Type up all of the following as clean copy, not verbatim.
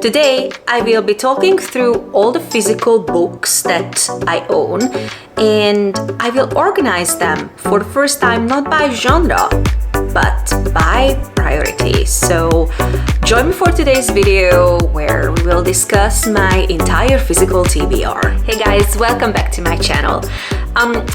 Today, I will be talking through all the physical books that I own, and I will organize them for the first time not by genre, but by priority. So join me for today's video where we will discuss my entire physical TBR. Hey guys, welcome back to my channel.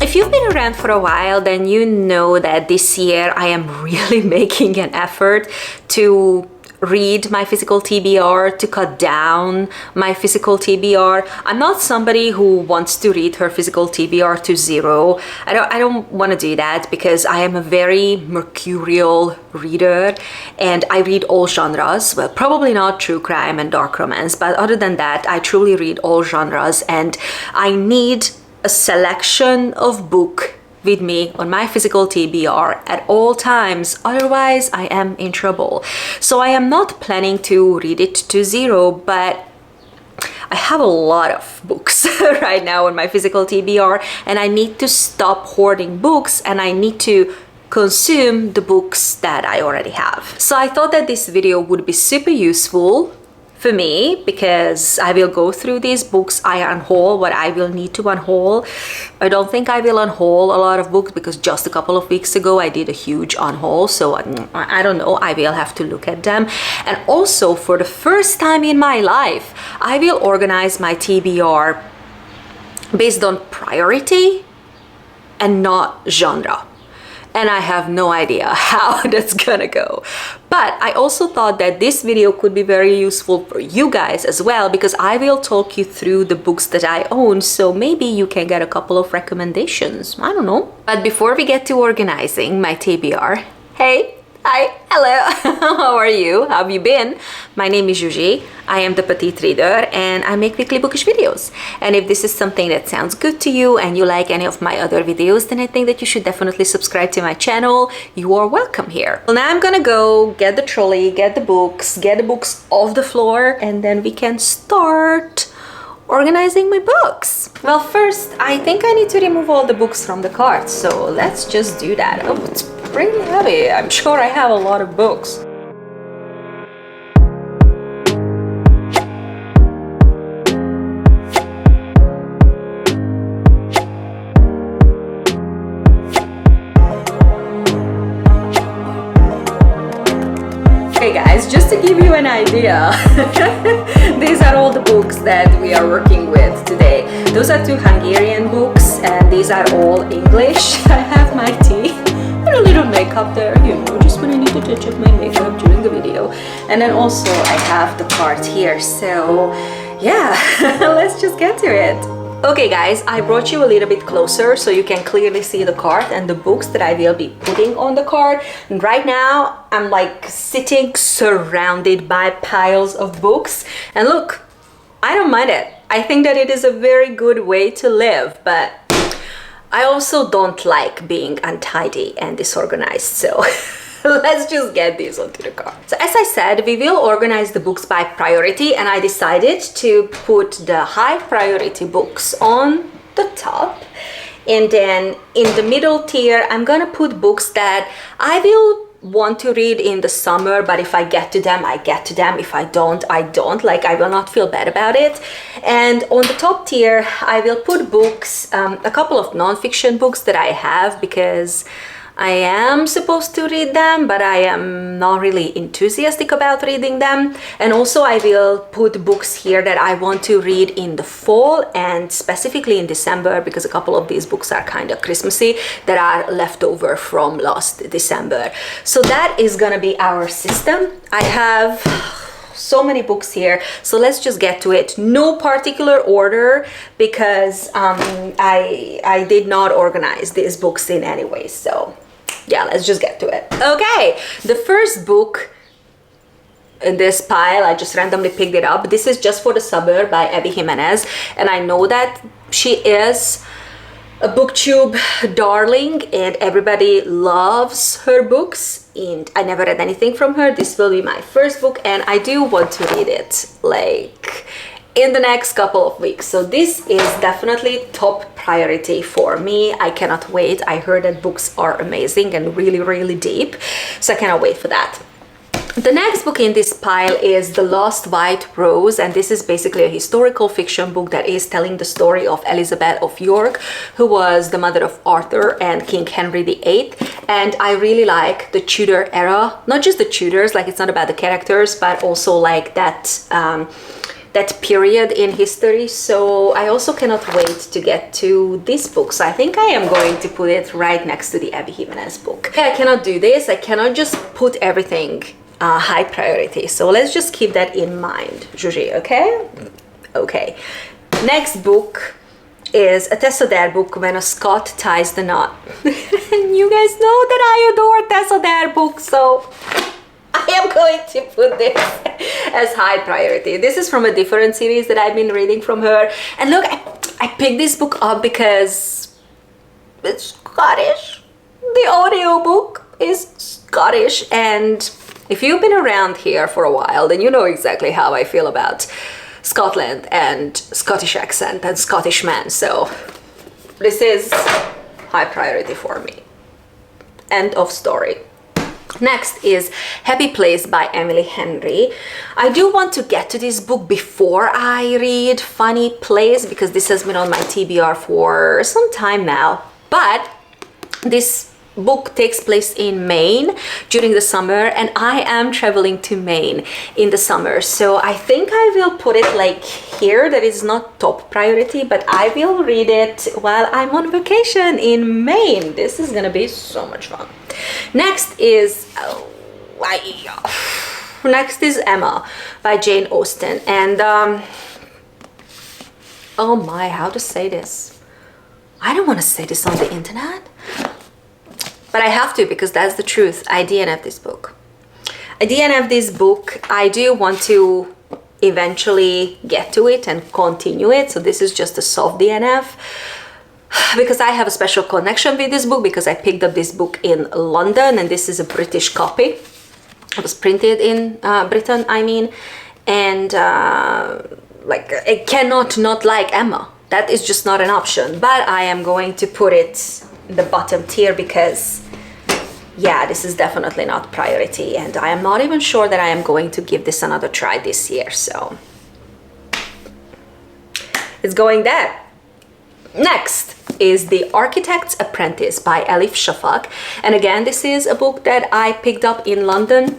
If you've been around for a while, then you know that this year I am really making an effort to read my physical TBR, to cut down my physical TBR. I'm not somebody who wants to read her physical TBR to zero. I don't want to do that because I am a very mercurial reader and I read all genres. Well, probably not true crime and dark romance, but other than that, I truly read all genres, and I need a selection of book with me on my physical TBR at all times, otherwise I am in trouble. So I am not planning to read it to zero, but I have a lot of books right now on my physical TBR, and I need to stop hoarding books and I need to consume the books that I already have. So I thought that this video would be super useful for me because I will go through these books. I unhaul what I will need to unhaul. I don't think I will unhaul a lot of books because just a couple of weeks ago I did a huge unhaul, so I don't know, I will have to look at them. And also, for the first time in my life, I will organize my TBR based on priority and not genre. And I have no idea how that's gonna go. But I also thought that this video could be very useful for you guys as well, because I will talk you through the books that I own, so maybe you can get a couple of recommendations. I don't know. But before we get to organizing my TBR, hey, hi, hello, how are you? How have you been? My name is Zsuzsi, I am the petite reader, and I make weekly bookish videos. And if this is something that sounds good to you and you like any of my other videos, then I think that you should definitely subscribe to my channel. You are welcome here. Well, now I'm gonna go get the trolley, get the books off the floor, and then we can start organizing my books. Well, first, I think I need to remove all the books from the cart, so let's just do that. Oh, it's pretty heavy. I'm sure I have a lot of books. Okay guys, just to give you an idea, these are all the books that we are working with today. Those are two Hungarian books and these are all English. I have my tea and a little makeup there, you know, just when I need to touch up my makeup during the video. And then also I have the cart here, so yeah, let's just get to it. Okay guys, I brought you a little bit closer so you can clearly see the cart and the books that I will be putting on the cart. And right now I'm like sitting surrounded by piles of books, and look, I don't mind it. I think that it is a very good way to live, but I also don't like being untidy and disorganized, so let's just get these onto the cart. So as I said, we will organize the books by priority, and I decided to put the high priority books on the top, and then in the middle tier I'm gonna put books that I will want to read in the summer, but if I get to them, I get to them. If I don't, I don't. Like, I will not feel bad about it. And on the top tier I will put books, a couple of non-fiction books that I have because I am supposed to read them, but I am not really enthusiastic about reading them. And also I will put books here that I want to read in the fall and specifically in December, because a couple of these books are kind of Christmassy that are left over from last December. So that is gonna be our system. I have so many books here, so let's just get to it. No particular order because I did not organize these books in any way, so yeah, let's just get to it. Okay, the first book in this pile, I just randomly picked it up. This is Just for the Summer by Abby Jimenez, and I know that she is a booktube darling and everybody loves her books, and I never read anything from her. This will be my first book and I do want to read it like in the next couple of weeks. So this is definitely top priority for me. I cannot wait. I heard that books are amazing and really, really deep. So I cannot wait for that. The next book in this pile is The Lost White Rose, and this is basically a historical fiction book that is telling the story of Elizabeth of York, who was the mother of Arthur and King Henry VIII. And I really like the Tudor era, not just the Tudors, like it's not about the characters, but also like that period in history. So I also cannot wait to get to this book. So I think I am going to put it right next to the Abby Jimenez book. Okay, I cannot do this. I cannot just put everything high priority. So let's just keep that in mind, Zsuzsi, okay? Okay. Next book is a Tessa Dare book, When a Scot Ties the Knot. And you guys know that I adore Tessa Dare books, so I am going to put this as high priority. This is from a different series that I've been reading from her. And look, I picked this book up because it's Scottish. The audiobook is Scottish, and if you've been around here for a while, then you know exactly how I feel about Scotland and Scottish accent and Scottish men. So this is high priority for me. End of story. Next is Happy Place by Emily Henry. I do want to get to this book before I read Funny Place, because this has been on my TBR for some time now. But this book takes place in Maine during the summer, and I am traveling to Maine in the summer, so I think I will put it like here. That is not top priority, but I will read it while I'm on vacation in Maine. This is gonna be so much fun. Next is Emma by Jane Austen, and oh my, how to say this? I don't want to say this on the internet, but I have to, because that's the truth. I DNF this book. I do want to eventually get to it and continue it, so this is just a soft DNF, because I have a special connection with this book, because I picked up this book in London, and this is a British copy. It was printed in Britain, I mean, and like I cannot not like Emma. That is just not an option, but I am going to put it in the bottom tier because, yeah, this is definitely not priority, and I am not even sure that I am going to give this another try this year, so it's going there. Next is The Architect's Apprentice by Elif Shafak, and again, this is a book that I picked up in London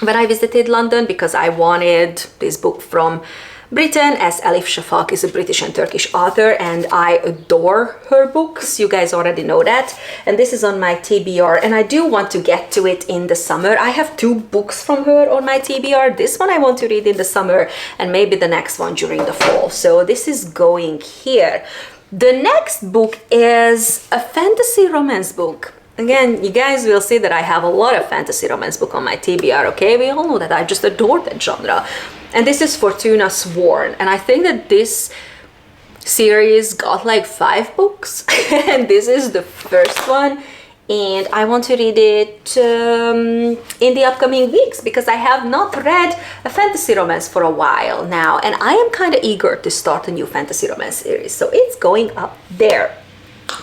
when I visited London, because I wanted this book from Britain, as Elif Shafak is a British and Turkish author, and I adore her books. You guys already know that. And this is on my TBR, and I do want to get to it in the summer. I have 2 books from her on my TBR. This one I want to read in the summer, and maybe the next one during the fall. So this is going here. The next book is a fantasy romance book. Again, you guys will see that I have a lot of fantasy romance book on my TBR, okay? We all know that I just adore that genre. And this is Fortuna Sworn, and I think that this series got like 5 books, and this is the first one, and I want to read it in the upcoming weeks, because I have not read a fantasy romance for a while now, and I am kind of eager to start a new fantasy romance series, so it's going up there.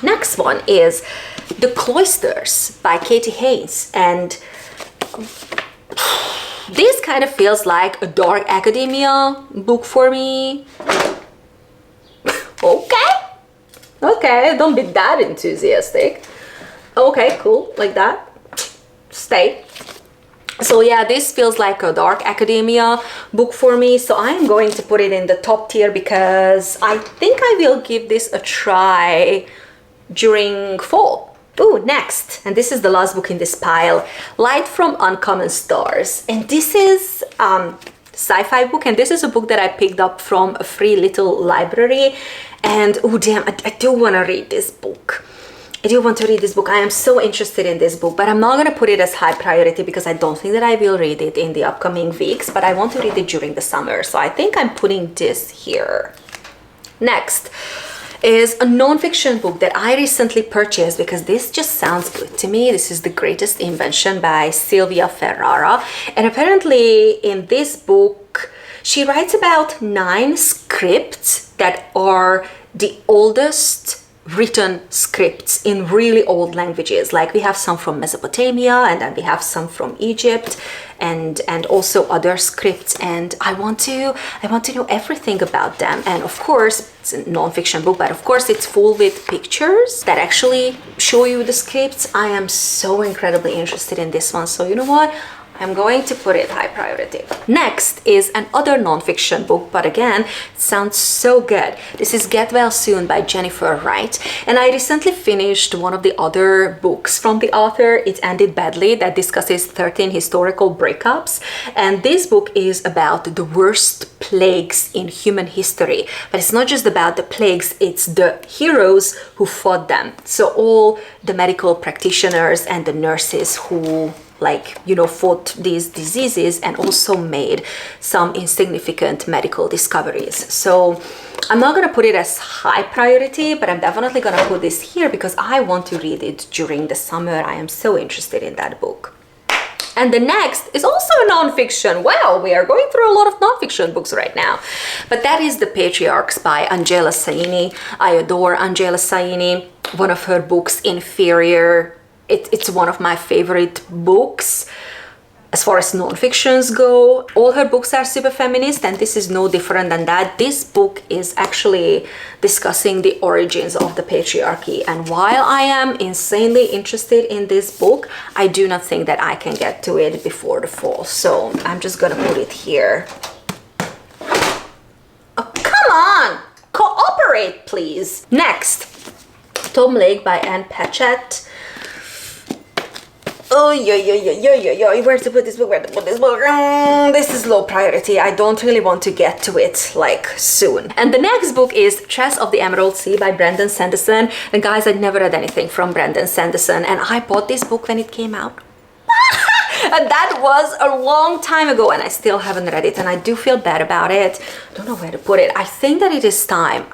Next one is The Cloisters by Katie Haynes, and this kind of feels like a dark academia book for me. Okay, don't be that enthusiastic. Okay, cool, like that. Stay. So yeah, this feels like a dark academia book for me, so I'm going to put it in the top tier, because I think I will give this a try during fall. Ooh, next, and this is the last book in this pile, Light from Uncommon Stars, and this is sci-fi book, and this is a book that I picked up from a free little library, and oh damn, I do want to read this book. I am so interested in this book, but I'm not going to put it as high priority because I don't think that I will read it in the upcoming weeks, but I want to read it during the summer, so I think I'm putting this here. Next is a non-fiction book that I recently purchased because this just sounds good to me. This is The Greatest Invention by Sylvia Ferrara, and apparently in this book she writes about 9 scripts that are the oldest written scripts in really old languages. Like we have some from Mesopotamia, and then we have some from Egypt, and also other scripts, and I want to know everything about them. And of course, it's a non-fiction book, but of course it's full with pictures that actually show you the scripts. I am so incredibly interested in this one, so you know what? I'm going to put it high priority. Next is another non-fiction book, but again, it sounds so good. This is Get Well Soon by Jennifer Wright. And I recently finished one of the other books from the author, It Ended Badly, that discusses 13 historical breakups. And this book is about the worst plagues in human history. But it's not just about the plagues, it's the heroes who fought them. So all the medical practitioners and the nurses who fought these diseases and also made some insignificant medical discoveries. So I'm not going to put it as high priority, but I'm definitely going to put this here because I want to read it during the summer. I am so interested in that book. And the next is also a non-fiction. Wow, we are going through a lot of non-fiction books right now. But that is The Patriarchs by Angela Saini. I adore Angela Saini. One of her books, Inferior, it's one of my favorite books as far as non-fictions go. All her books are super feminist, and this is no different than that. This book is actually discussing the origins of the patriarchy, and while I am insanely interested in this book, I do not think that I can get to it before the fall, so I'm just gonna put it here. Oh, come on! Cooperate, please! Next, Tom Lake by Anne Patchett. Oh, where to put this book? This is low priority. I don't really want to get to it soon. And the next book is Chess of the Emerald Sea by Brandon Sanderson. And guys, I'd never read anything from Brandon Sanderson, and I bought this book when it came out. And that was a long time ago, and I still haven't read it, and I do feel bad about it. I don't know where to put it. I think that it is time.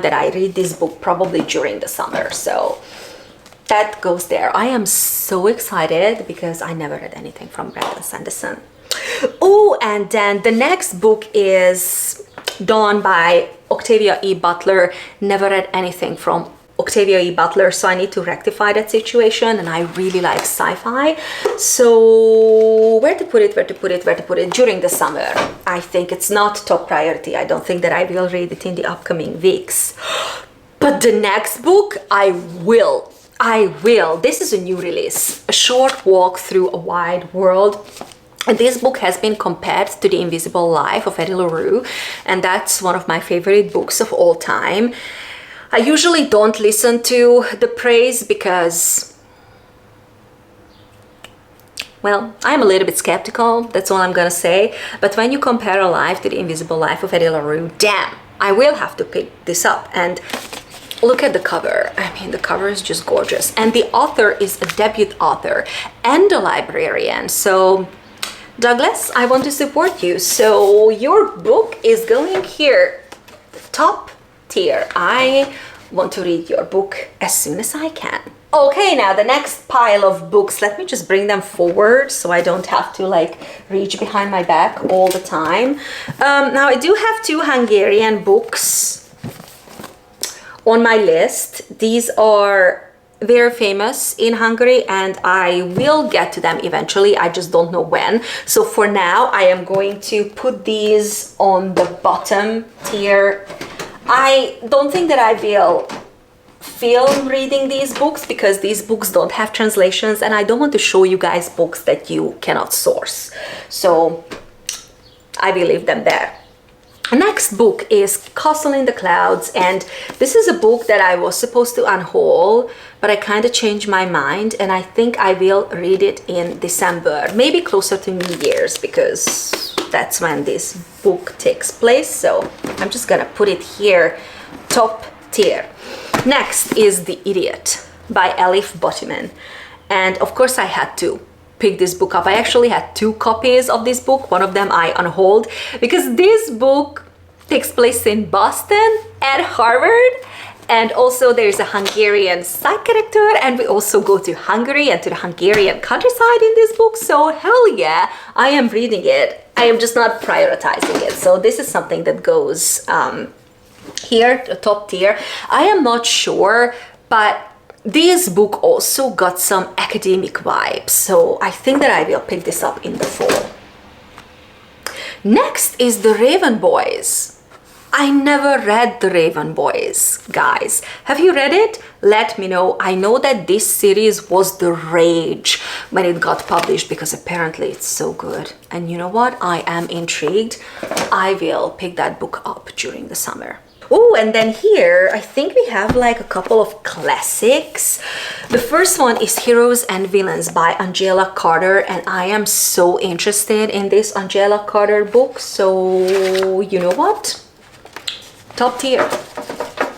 That I read this book probably during the summer. So that goes there. I am so excited because I never read anything from Brandon Sanderson. Oh, and then the next book is Dawn by Octavia E. Butler. Never read anything from Octavia E. Butler, so I need to rectify that situation, and I really like sci-fi. So where to put it during the summer. I think it's not top priority. I don't think that I will read it in the upcoming weeks. But the next book, I will. This is a new release, A Short Walk Through a Wide World. And this book has been compared to The Invisible Life of Eddie LaRue, and that's one of my favorite books of all time. I usually don't listen to the praise because, well, I'm a little bit skeptical, that's all I'm gonna say. But when you compare a life to The Invisible Life of Eddie LaRue, damn, I will have to pick this up. And look at the cover. I mean, the cover is just gorgeous. And the author is a debut author and a librarian. So, Douglas, I want to support you. So, your book is going here, top tier. I want to read your book as soon as I can. Okay, now the next pile of books, let me just bring them forward so I don't have to reach behind my back all the time. Now, I do have 2 Hungarian books on my list. These are very famous in Hungary, and I will get to them eventually. I just don't know when. So for now, I am going to put these on the bottom tier. I don't think that I will film reading these books because these books don't have translations, and I don't want to show you guys books that you cannot source. So I will leave them there. The next book is Castle in the Clouds, and this is a book that I was supposed to unhaul, but I kind of changed my mind, and I think I will read it in December, maybe closer to New Year's, because that's when this book takes place. So I'm just gonna put it here, top tier. Next is The Idiot by Elif Batuman, and of course I had to pick this book up. I actually had 2 copies of this book. One of them I unhauled because this book takes place in Boston at Harvard, and also there's a Hungarian side character, and we also go to Hungary and to the Hungarian countryside in this book. So hell yeah, I am reading it. I am just not prioritizing it. So this is something that goes here, the top tier. I am not sure, but This book also got some academic vibes, so I think that I will pick this up in the fall. Next is The Raven Boys. I never read The Raven Boys, guys. Have you read it? Let me know. I know that this series was the rage when it got published because apparently it's so good. And you know what? I am intrigued. I will pick that book up during the summer. Oh, and then here, I think we have like a couple of classics. The first one is Heroes and Villains by Angela Carter, and I am so interested in this Angela Carter book. So, you know what? Top tier.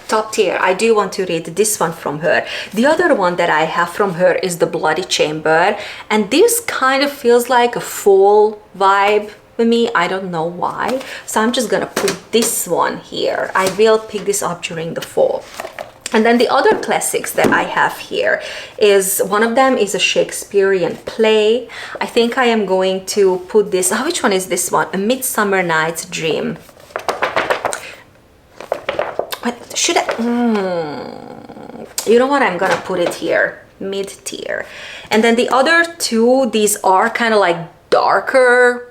Top tier. I do want to read this one from her. The other one that I have from her is The Bloody Chamber, and this kind of feels like a fall vibe with me. I don't know why, so I'm just gonna put this one here. I will pick this up during the fall. And then the other classics that I have here is, one of them is a Shakespearean play. I think I am going to put this, which one is this one? A Midsummer Night's Dream. What should I, you know what, I'm gonna put it here, mid-tier. And then the other two, these are kind of like darker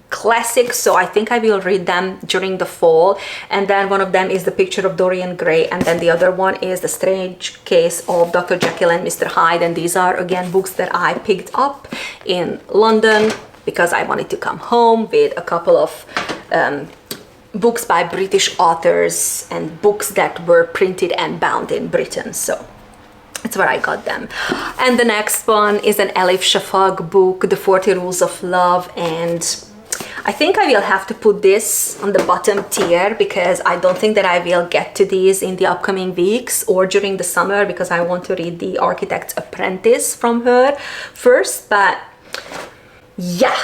classics, so I think I will read them during the fall. And then one of them is The Picture of Dorian Gray, and then the other one is The Strange Case of Dr. Jekyll and Mr. Hyde. And these are again books that I picked up in London because I wanted to come home with a couple of books by British authors and books that were printed and bound in Britain, so that's where I got them. And the next one is an Elif Shafak book, The 40 Rules of Love, and I think I will have to put this on the bottom tier because I don't think that I will get to these in the upcoming weeks or during the summer because I want to read The Architect's Apprentice from her first. But yeah,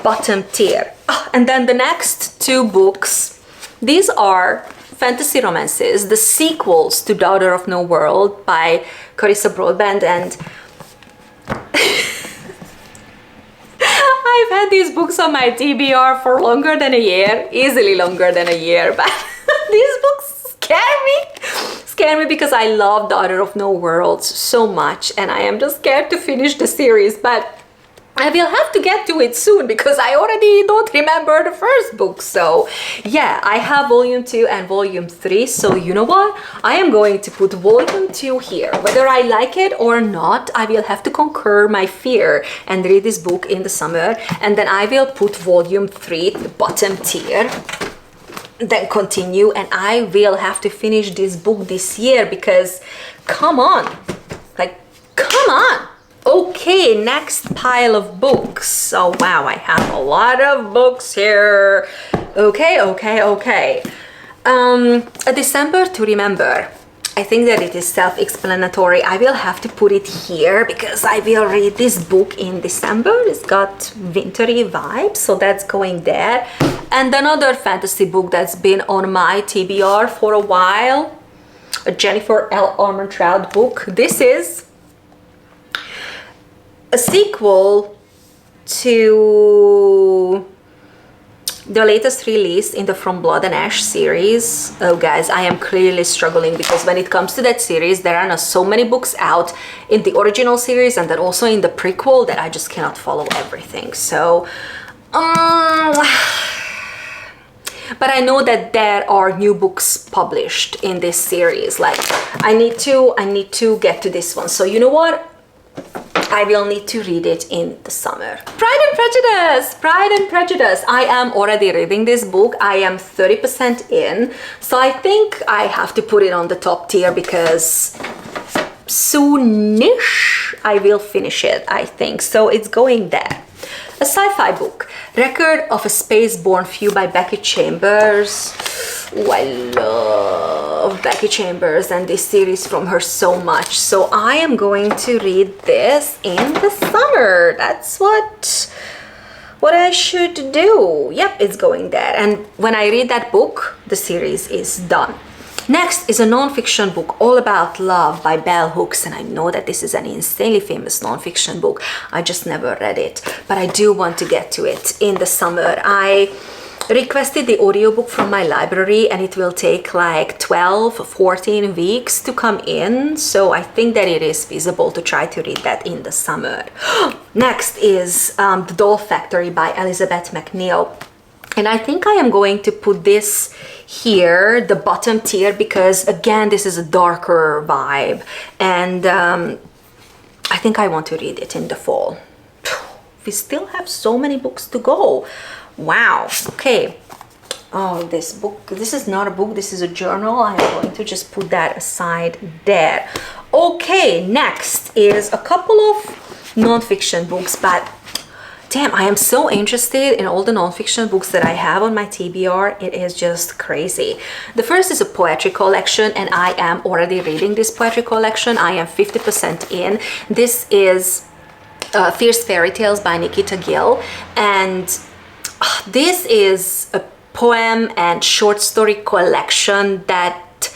bottom tier. And then the next two books, these are fantasy romances, the sequels to Daughter of No World by Carissa Broadbent, and I've had these books on my TBR for longer than a year, easily longer than a year, but these books scare me because I love Daughter of No World so much and I am just scared to finish the series, but I will have to get to it soon because I already don't remember the first book. So yeah, I have volume 2 and volume 3. So you know what? I am going to put volume 2 here. Whether I like it or not, I will have to conquer my fear and read this book in the summer. And then I will put volume 3, the bottom tier, then continue. And I will have to finish this book this year because come on, like, come on. Okay, next pile of books. Oh wow, I have a lot of books here. Okay. A December to Remember. I think that it is self-explanatory. I will have to put it here because I will read this book in December. It's got wintry vibes, so that's going there. And another fantasy book that's been on my TBR for a while, a Jennifer L. Armentrout book. This is a sequel to the latest release in the From Blood and Ash series. Oh guys, I am clearly struggling because when it comes to that series, there are not so many books out in the original series and then also in the prequel that I just cannot follow everything. So, but I know that there are new books published in this series. Like, I need to get to this one. So you know what? I will need to read it in the summer. Pride and Prejudice! Pride and Prejudice. I am already reading this book. I am 30% in. So I think I have to put it on the top tier because soonish I will finish it, I think. So it's going there. A sci-fi book, Record of a Space-Born Few by Becky Chambers. Oh, I love Becky Chambers and this series from her so much. So I am going to read this in the summer. That's what I should do. Yep, it's going there. And when I read that book, the series is done. Next is a non-fiction book all about love by Bell Hooks, and I know that this is an insanely famous non-fiction book. I just never read it, but I do want to get to it in the summer. I requested the audiobook from my library, and it will take like 12-14 weeks to come in, so I think that it is feasible to try to read that in the summer. Next is The Doll Factory by Elizabeth McNeil, and I think I am going to put this here, the bottom tier, because again this is a darker vibe, and I think I want to read it in the fall. We still have so many books to go. Wow. Okay. Oh, this book, this is not a book, this is a journal. I'm going to just put that aside there. Okay, next is a couple of non-fiction books, but damn, I am so interested in all the non-fiction books that I have on my TBR. It is just crazy. The first is a poetry collection, and I am already reading this poetry collection. I am 50% in. This is Fierce Fairy Tales by Nikita Gill, and this is a poem and short story collection that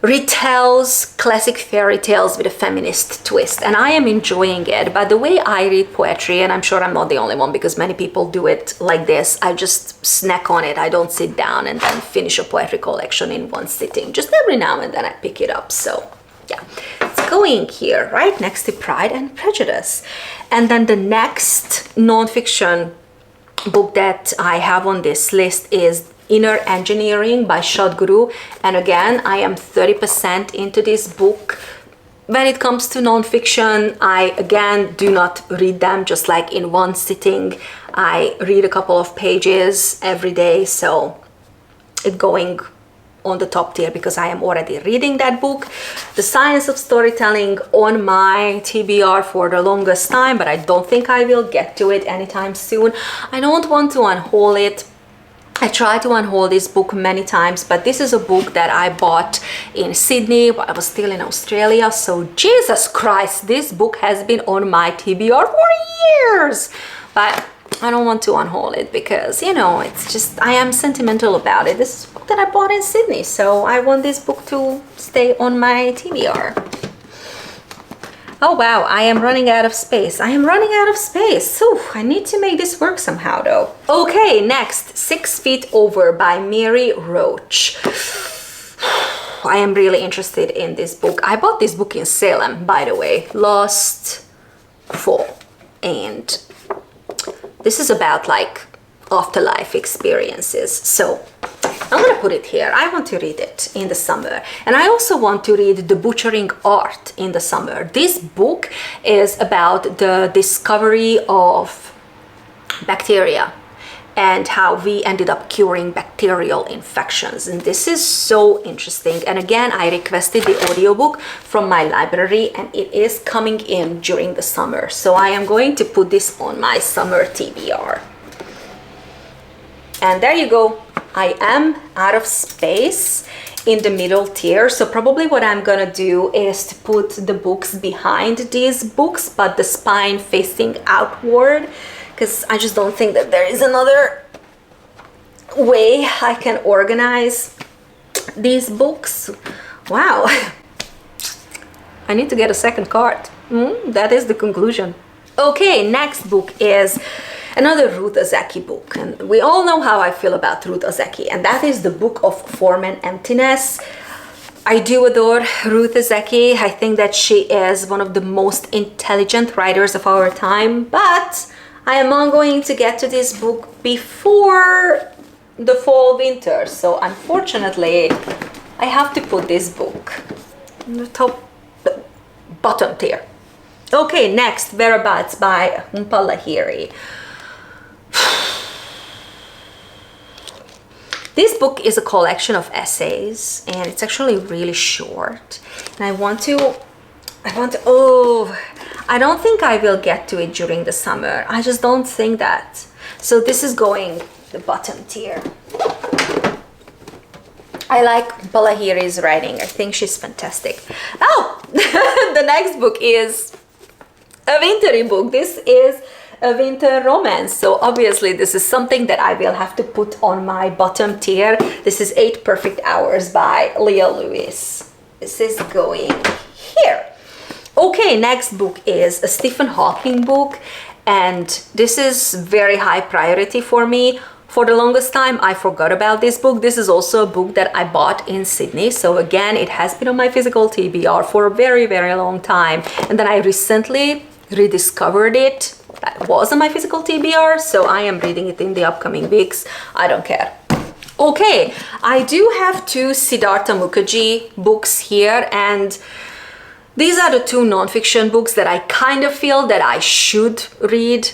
retells classic fairy tales with a feminist twist, and I am enjoying it. But the way I read poetry, and I'm sure I'm not the only one because many people do it like this, I just snack on it. I don't sit down and then finish a poetry collection in one sitting. Just every now and then I pick it up. So yeah, it's going here right next to Pride and Prejudice. And then the next non-fiction book that I have on this list is Inner Engineering by Sadhguru, and again I am 30% into this book. When it comes to non-fiction, I again do not read them just like in one sitting. I read a couple of pages every day, so it's going on the top tier because I am already reading that book. The Science of Storytelling on my TBR for the longest time, but I don't think I will get to it anytime soon. I don't want to unhaul it. I tried to unhaul this book many times, but this is a book that I bought in Sydney, but I was still in Australia, so Jesus Christ, this book has been on my TBR for years. But I don't want to unhaul it because, you know, it's just, I am sentimental about it. This is a book that I bought in Sydney, so I want this book to stay on my TBR. Oh wow, I am running out of space. I am running out of space. So I need to make this work somehow though. Okay, next, 6 Feet Over by Mary Roach. I am really interested in this book. I bought this book in Salem, by the way, last fall, and this is about like afterlife experiences. So I'm gonna put it here. I want to read it in the summer. And I also want to read The Butchering Art in the summer. This book is about the discovery of bacteria and how we ended up curing bacterial infections. And this is so interesting. And again, I requested the audiobook from my library, and it is coming in during the summer. So I am going to put this on my summer TBR. And there you go. I am out of space in the middle tier. So probably what I'm gonna do is to put the books behind these books, but the spine facing outward, because I just don't think that there is another way I can organize these books. Wow. I need to get a second card. That is the conclusion. Okay, next book is another Ruth Ozeki book, and we all know how I feel about Ruth Ozeki, and that is the Book of Form and Emptiness. I do adore Ruth Ozeki. I think that she is one of the most intelligent writers of our time, but I am not going to get to this book before the fall winter, so unfortunately I have to put this book in the bottom tier. Okay, next, Whereabouts by Humpa Lahiri. This book is a collection of essays, and it's actually really short. And I don't think I will get to it during the summer. I just don't think that. So this is going the bottom tier. I like Balahiri's writing. I think she's fantastic. Oh, the next book is a wintry book. This is a winter romance, so obviously this is something that I will have to put on my bottom tier. This is 8 Perfect Hours by Leah Lewis. This is going here. Okay, next book is a Stephen Hawking book, and this is very high priority for me. For the longest time, I forgot about this book. This is also a book that I bought in Sydney. So again, it has been on my physical TBR for a very, very long time. And then I recently rediscovered it. It was on my physical TBR, so I am reading it in the upcoming weeks. I don't care. Okay, I do have two Siddhartha Mukherjee books here, and these are the two non-fiction books that I kind of feel that I should read,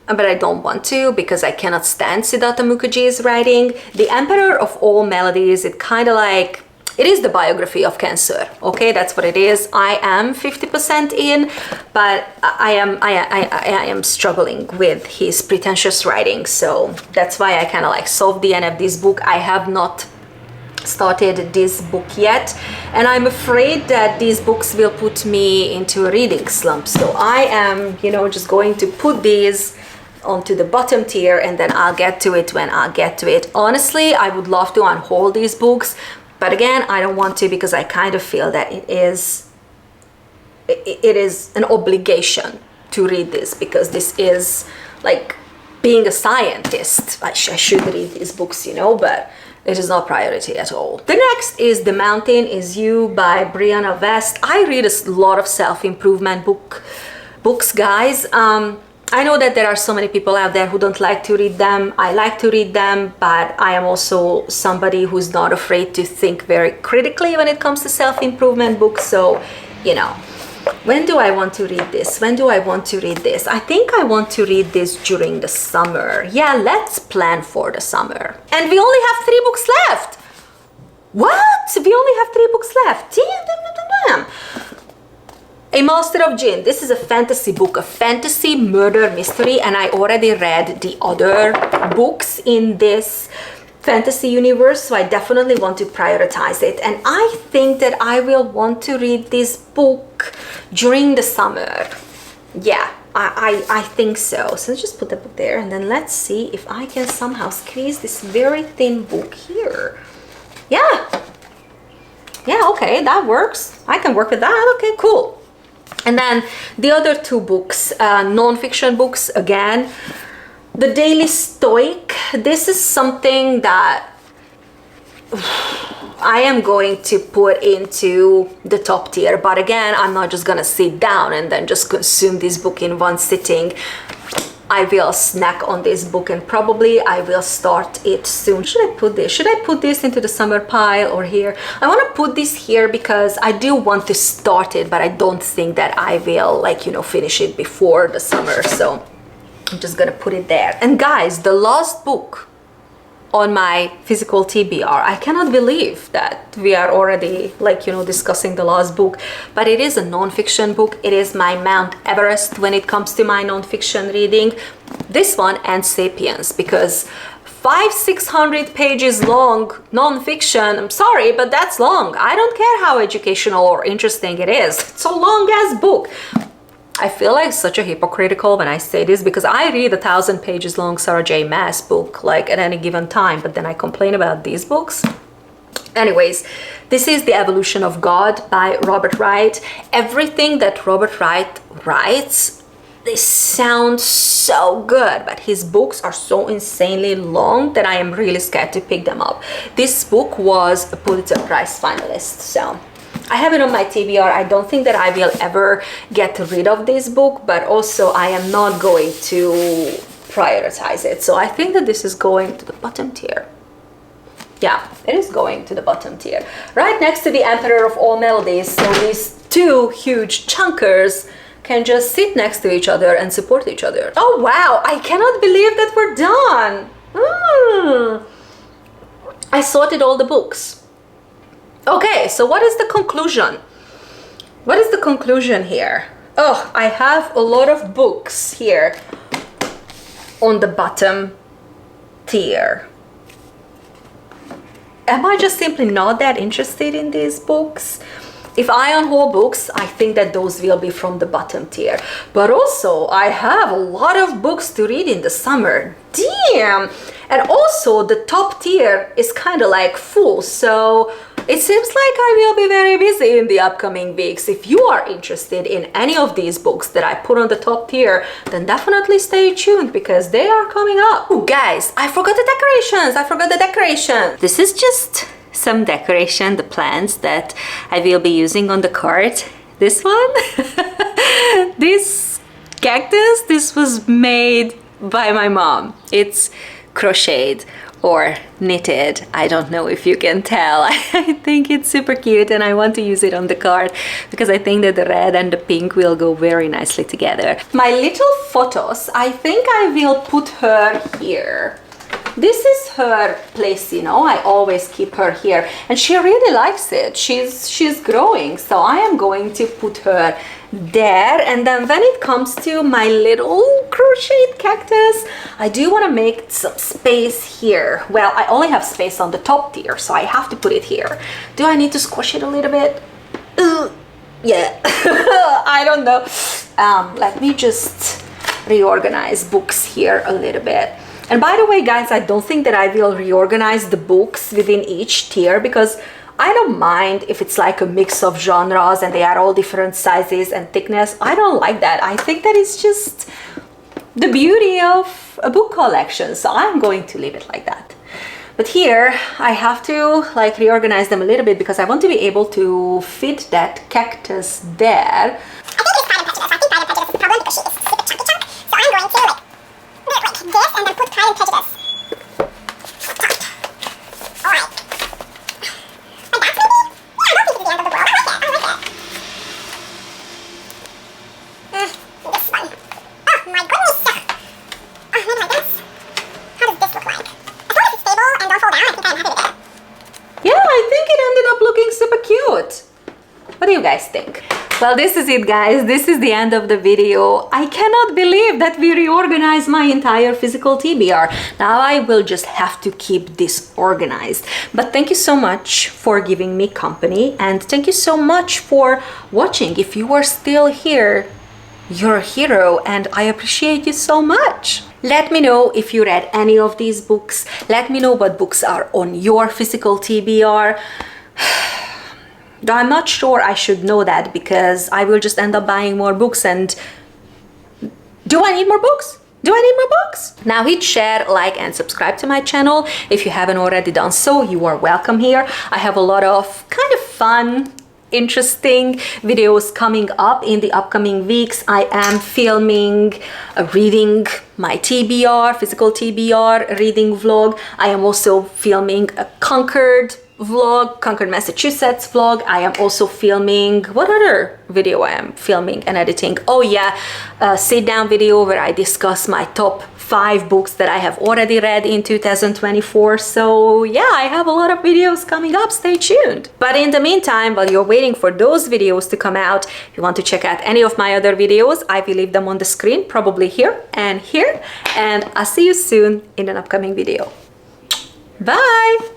but I don't want to because I cannot stand Siddhartha Mukherjee's writing. The Emperor of All Melodies, it kind of like, it is the biography of cancer. Okay, that's what it is. I am 50% in, but I am struggling with his pretentious writing. So that's why I kind of like solved the end of this book. I have not started this book yet, and I'm afraid that these books will put me into a reading slump. So I am, you know, just going to put these onto the bottom tier, and then I'll get to it when I'll get to it. Honestly, I would love to unhaul these books, but again, I don't want to because I kind of feel that it is an obligation to read this, because this is like being a scientist. I should read these books, you know, but it is not priority at all. The next is The Mountain Is You by Brianna West. I read a lot of self-improvement books, guys. I know that there are so many people out there who don't like to read them. I like to read them, but I am also somebody who's not afraid to think very critically when it comes to self-improvement books. So, you know, when do I want to read this? When do I want to read this? I think I want to read this during the summer. Yeah, let's plan for the summer. And we only have 3 books left. What? We only have 3 books left. Damn. A Master of Jinn. This is a fantasy book, a fantasy murder mystery, and I already read the other books in this fantasy universe, so I definitely want to prioritize it. And I think that I will want to read this book during the summer. Yeah, I think so. So let's just put the book there, and then let's see if I can somehow squeeze this very thin book here. Yeah, okay, that works. I can work with that. Okay, cool. And then the other 2 books, non-fiction books, again, The Daily Stoic. This is something that I am going to put into the top tier, but again, I'm not just gonna sit down and then just consume this book in one sitting. I will snack on this book, and probably I will start it soon. Should I put this into the summer pile or here? I want to put this here because I do want to start it, but I don't think that I will, like, you know, finish it before the summer. So I'm just gonna put it there. And guys, the last book on my physical TBR, I cannot believe that we are already, like, you know, discussing the last book, but it is a non-fiction book. It is my Mount Everest when it comes to my non-fiction reading. This one and Sapiens, because 500-600 pages long non-fiction, I'm sorry, but that's long. I don't care how educational or interesting it is. It's a long ass book. I feel like such a hypocritical when I say this, because I read 1,000 pages long Sarah J. Maas book like at any given time, but then I complain about these books. Anyways, this is The Evolution of God by Robert Wright. Everything that Robert Wright writes, they sound so good, but his books are so insanely long that I am really scared to pick them up. This book was a Pulitzer Prize finalist, so I have it on my TBR. I don't think that I will ever get rid of this book, but also I am not going to prioritize it. So I think that this is going to the bottom tier. Yeah, it is going to the bottom tier. Right next to The Emperor of All Melodies. So these 2 huge chunkers can just sit next to each other and support each other. Oh wow, I cannot believe that we're done. I sorted all the books. Okay, so what is the conclusion? What is the conclusion here? Oh, I have a lot of books here on the bottom tier. Am I just simply not that interested in these books? If I unhaul books, I think that those will be from the bottom tier. But also, I have a lot of books to read in the summer. Damn! And also, the top tier is kind of like full, so It seems like I will be very busy in the upcoming weeks. If you are interested in any of these books that I put on the top tier, then definitely stay tuned because they are coming up. Oh, guys, I forgot the decorations. I forgot the decoration. This is just some decoration, the plants that I will be using on the cart. This one, this cactus, this was made by my mom. It's crocheted or knitted. I don't know if you can tell. I think it's super cute and I want to use it on the card because I think that the red and the pink will go very nicely together. My little photos, I think I will put her here. This is her place, you know, I always keep her here and she really likes it. She's growing, so I am going to put her there. And then when it comes to my little crocheted cactus, I do want to make some space here. Well, I only have space on the top tier, so I have to put it here. Do I need to squish it a little bit? Yeah, I don't know. Let me just reorganize books here a little bit. And by the way, guys, I don't think that I will reorganize the books within each tier because I don't mind if it's like a mix of genres and they are all different sizes and thickness. I don't like that. I think that is just the beauty of a book collection. So I'm going to leave it like that. But here I have to like reorganize them a little bit because I want to be able to fit that cactus there. I think it's Pride and Prejudice. I think Pride and Prejudice is the problem because she is super chunky chunk. So I'm going to like this and then put Pride and Prejudice. Alright. And that's maybe, yeah, I don't think it's the end of the world. I like it. This one. Oh my goodness. Oh, maybe like this. How does this look like? As long as it's stable and don't fall down, I think I'm happy with it. Yeah, I think it ended up looking super cute. What do you guys think? Well, this is it, guys. This is the end of the video. I cannot believe that we reorganized my entire physical TBR. Now I will just have to keep this organized. But thank you so much for giving me company and thank you so much for watching. If you are still here, you're a hero and I appreciate you so much. Let me know if you read any of these books. Let me know what books are on your physical TBR. Though I'm not sure I should know that because I will just end up buying more books and do I need more books? Do I need more books? Now hit share, like and subscribe to my channel. If you haven't already done so, you are welcome here. I have a lot of kind of fun, interesting videos coming up in the upcoming weeks. I am filming reading my TBR, physical TBR reading vlog. I am also filming a Concord vlog, Concord, Massachusetts vlog. I am also filming, what other video I am filming and editing? Oh yeah, a sit down video where I discuss my top 5 books that I have already read in 2024. So yeah, I have a lot of videos coming up, stay tuned. But in the meantime, while you're waiting for those videos to come out, if you want to check out any of my other videos, I will leave them on the screen, probably here and here. And I'll see you soon in an upcoming video. Bye!